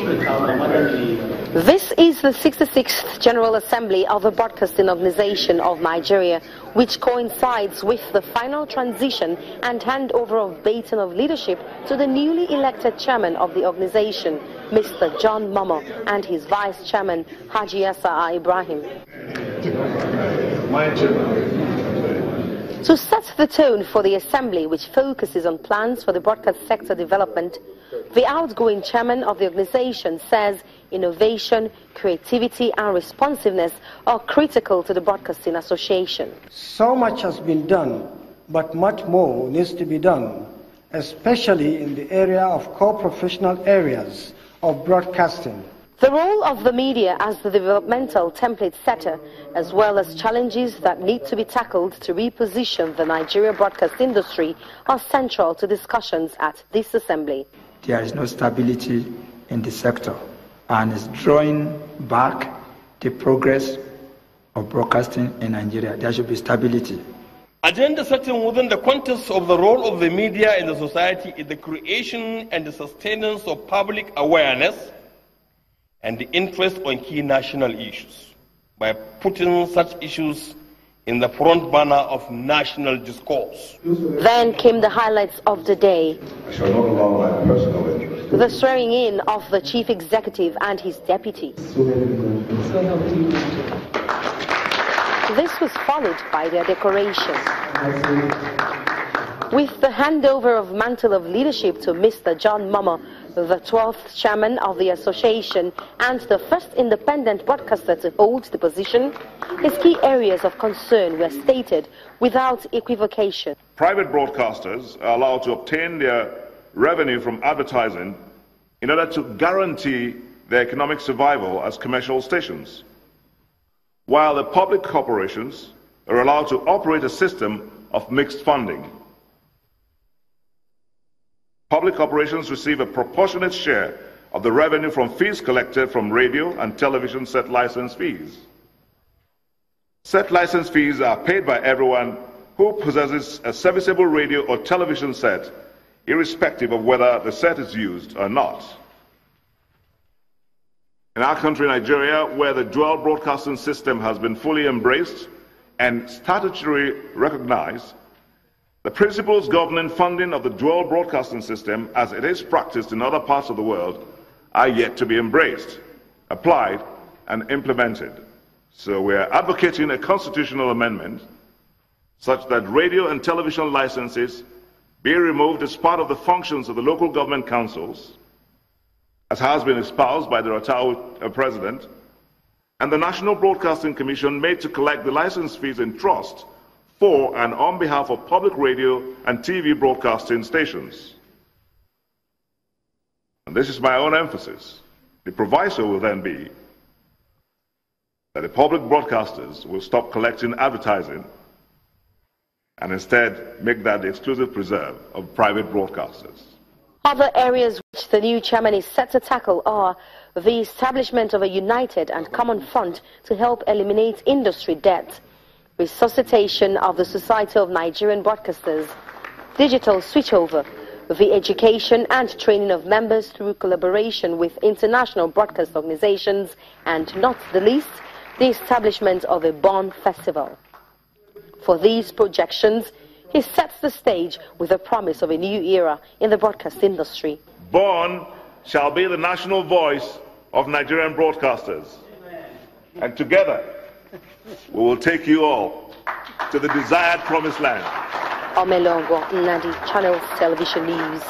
This is the 66th General Assembly of the Broadcasting Organization of Nigeria, which coincides with the final transition and handover of baton of leadership to the newly elected chairman of the organization, Mr. John Momoh, and his vice chairman, Haji Yasa Ibrahim. To set the tone for the assembly, which focuses on plans for the broadcast sector development, the outgoing chairman of the organization says innovation, creativity and responsiveness are critical to the Broadcasting Association. So much has been done, but much more needs to be done, especially in the area of core professional areas of broadcasting. The role of the media as the developmental template setter, as well as challenges that need to be tackled to reposition the Nigeria broadcast industry, are central to discussions at this assembly. There is no stability in the sector and is drawing back the progress of broadcasting in Nigeria. There should be stability. Agenda setting within the context of the role of the media in the society is the creation and the sustenance of public awareness and the interest on key national issues by putting such issues in the front burner of national discourse. Then came the highlights of the day. I shall not allow my personal interest. The swearing in of the chief executive and his deputy. This was followed by their decoration. With the handover of mantle of leadership to Mr. John Momoh, the 12th chairman of the association and the first independent broadcaster to hold the position, his key areas of concern were stated without equivocation. Private broadcasters are allowed to obtain their revenue from advertising in order to guarantee their economic survival as commercial stations, while the public corporations are allowed to operate a system of mixed funding. Public corporations receive a proportionate share of the revenue from fees collected from radio and television set license fees. Set license fees are paid by everyone who possesses a serviceable radio or television set, irrespective of whether the set is used or not. In our country, Nigeria, where the dual broadcasting system has been fully embraced and statutorily recognized, the principles governing funding of the dual broadcasting system, as it is practiced in other parts of the world, are yet to be embraced, applied, and implemented. So we are advocating a constitutional amendment such that radio and television licenses be removed as part of the functions of the local government councils, as has been espoused by the Rotao President, and the National Broadcasting Commission made to collect the license fees in trust for and on behalf of public radio and TV broadcasting stations. And this is my own emphasis. The proviso will then be that the public broadcasters will stop collecting advertising and instead make that the exclusive preserve of private broadcasters. Other areas which the new chairman is set to tackle are the establishment of a united and common fund to help eliminate industry debt, resuscitation of the Society of Nigerian Broadcasters, digital switchover, the education and training of members through collaboration with international broadcast organizations, and not the least, the establishment of a Born Festival. For these projections, he sets the stage with a promise of a new era in the broadcast industry. Born shall be the national voice of Nigerian broadcasters. And together, we will take you all to the desired promised land. Omelongo Nadi, Channels Television News.